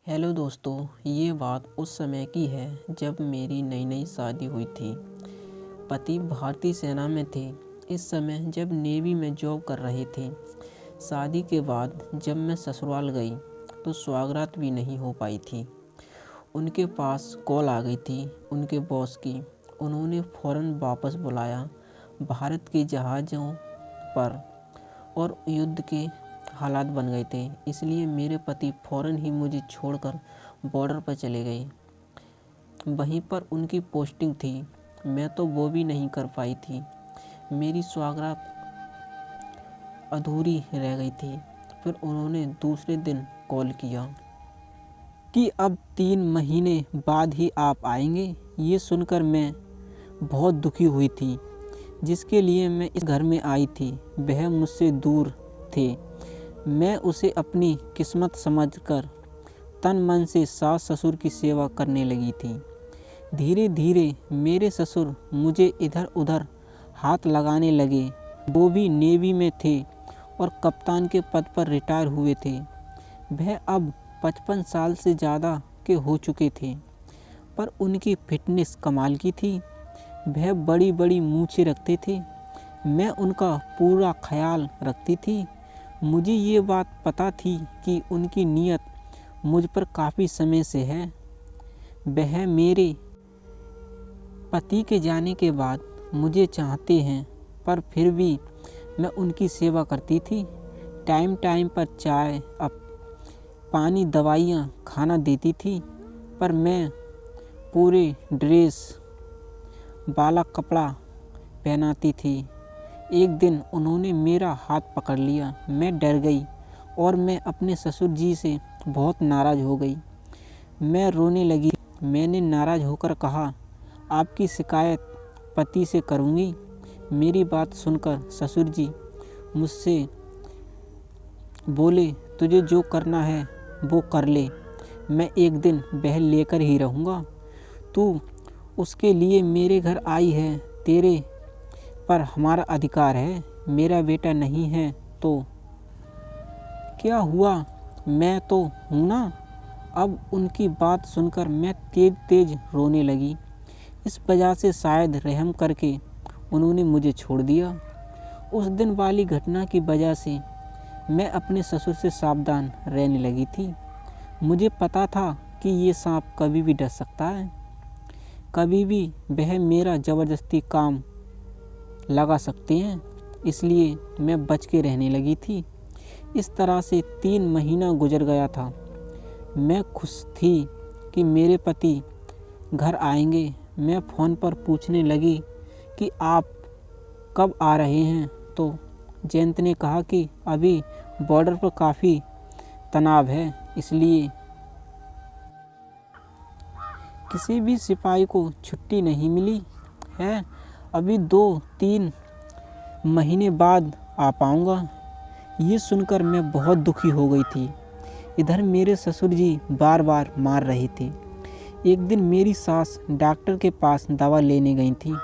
Hello दोस्तों, ये बात उस समय की है जब मेरी नई नई शादी हुई थी। पति भारतीय सेना में थे। इस समय जब नेवी में जॉब कर रहे थे। शादी के बाद जब मैं ससुराल गई तो स्वागरात भी नहीं हो पाई थी। उनके पास कॉल आ गई थी उनके बॉस की। उन्होंने फ़ौरन वापस बुलाया भारत के जहाज़ों पर, और युद्ध के हालात बन गए थे। इसलिए मेरे पति फ़ौरन ही मुझे छोड़कर बॉर्डर पर चले गए। वहीं पर उनकी पोस्टिंग थी, मैं तो वो भी नहीं कर पाई थी। मेरी सौगात अधूरी रह गई थी। फिर उन्होंने दूसरे दिन कॉल किया कि अब 3 महीने बाद ही आप आएंगे। ये सुनकर मैं बहुत दुखी हुई थी। जिसके लिए मैं इस घर में आई थी वह मुझसे दूर थे। मैं उसे अपनी किस्मत समझकर तन मन से सास ससुर की सेवा करने लगी थी। धीरे धीरे मेरे ससुर मुझे इधर उधर हाथ लगाने लगे। वो भी नेवी में थे और कप्तान के पद पर रिटायर हुए थे। वह अब 55 साल से ज़्यादा के हो चुके थे, पर उनकी फिटनेस कमाल की थी। वह बड़ी बड़ी मूछें रखते थे। मैं उनका पूरा ख्याल रखती थी। मुझे ये बात पता थी कि उनकी नीयत मुझ पर काफ़ी समय से है। वह मेरे पति के जाने के बाद मुझे चाहते हैं, पर फिर भी मैं उनकी सेवा करती थी। टाइम टाइम पर चाय, पानी, दवाइयाँ, खाना देती थी। पर मैं पूरे ड्रेस वाला कपड़ा पहनाती थी। एक दिन उन्होंने मेरा हाथ पकड़ लिया। मैं डर गई और मैं अपने ससुर जी से बहुत नाराज़ हो गई। मैं रोने लगी। मैंने नाराज़ होकर कहा, आपकी शिकायत पति से करूँगी। मेरी बात सुनकर ससुर जी मुझसे बोले, तुझे जो करना है वो कर ले। मैं एक दिन वह लेकर ही रहूँगा। तू उसके लिए मेरे घर आई है, तेरे पर हमारा अधिकार है। मेरा बेटा नहीं है तो क्या हुआ, मैं तो हूँ ना। अब उनकी बात सुनकर मैं तेज तेज रोने लगी। इस वजह से शायद रहम करके उन्होंने मुझे छोड़ दिया। उस दिन वाली घटना की वजह से मैं अपने ससुर से सावधान रहने लगी थी। मुझे पता था कि ये सांप कभी भी डस सकता है, कभी भी वह मेरा ज़बरदस्ती काम लगा सकते हैं। इसलिए मैं बच के रहने लगी थी। इस तरह से 3 महीना गुजर गया था। मैं खुश थी कि मेरे पति घर आएंगे। मैं फ़ोन पर पूछने लगी कि आप कब आ रहे हैं, तो जयंत ने कहा कि अभी बॉर्डर पर काफ़ी तनाव है, इसलिए किसी भी सिपाही को छुट्टी नहीं मिली है। अभी 2-3 महीने बाद आ पाऊँगा। ये सुनकर मैं बहुत दुखी हो गई थी। इधर मेरे ससुर जी बार बार मार रहे थे। एक दिन मेरी सास डॉक्टर के पास दवा लेने गई थी।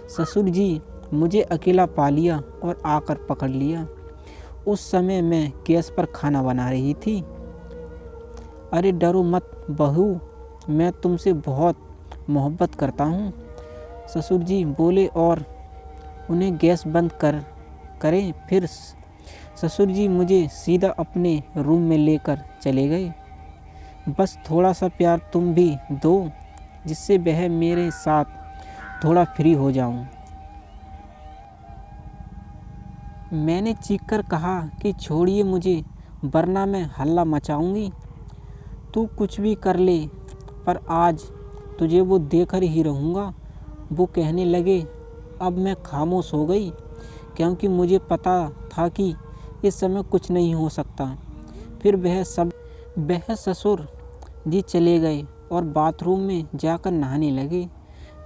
ससुर जी मुझे अकेला पा लिया और आकर पकड़ लिया। उस समय मैं गैस पर खाना बना रही थी। अरे डरो मत बहू, मैं तुमसे बहुत मोहब्बत करता हूँ, ससुर जी बोले और उन्हें गैस बंद करें। फिर ससुर जी मुझे सीधा अपने रूम में लेकर चले गए। बस थोड़ा सा प्यार तुम भी दो, जिससे वह मेरे साथ थोड़ा फ्री हो जाऊं। मैंने चीखकर कहा कि छोड़िए मुझे, वरना मैं हल्ला मचाऊंगी। तू कुछ भी कर ले, पर आज तुझे वो देकर ही रहूँगा। वो कहने लगे। अब मैं खामोश हो गई, क्योंकि मुझे पता था कि इस समय कुछ नहीं हो सकता। फिर वह ससुर जी चले गए और बाथरूम में जाकर नहाने लगे।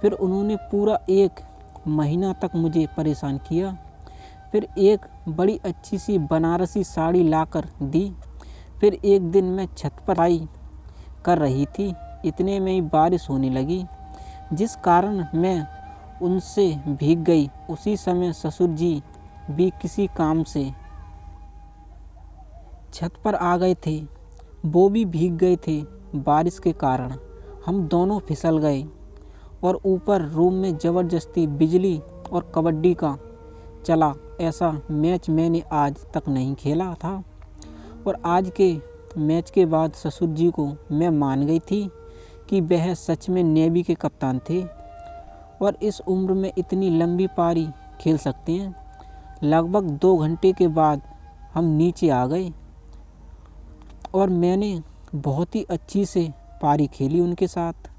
फिर उन्होंने पूरा 1 महीना तक मुझे परेशान किया। फिर एक बड़ी अच्छी सी बनारसी साड़ी लाकर दी। फिर एक दिन मैं छत पर सफाई कर रही थी। इतने में ही बारिश होने लगी, जिस कारण मैं उनसे भीग गई। उसी समय ससुर जी भी किसी काम से छत पर आ गए थे। वो भी भीग गए थे बारिश के कारण। हम दोनों फिसल गए और ऊपर रूम में ज़बरदस्ती बिजली और कबड्डी का चला। ऐसा मैच मैंने आज तक नहीं खेला था और आज के मैच के बाद ससुर जी को मैं मान गई थी कि वह सच में नेवी के कप्तान थे और इस उम्र में इतनी लंबी पारी खेल सकते हैं। लगभग 2 घंटे के बाद हम नीचे आ गए और मैंने बहुत ही अच्छी से पारी खेली उनके साथ।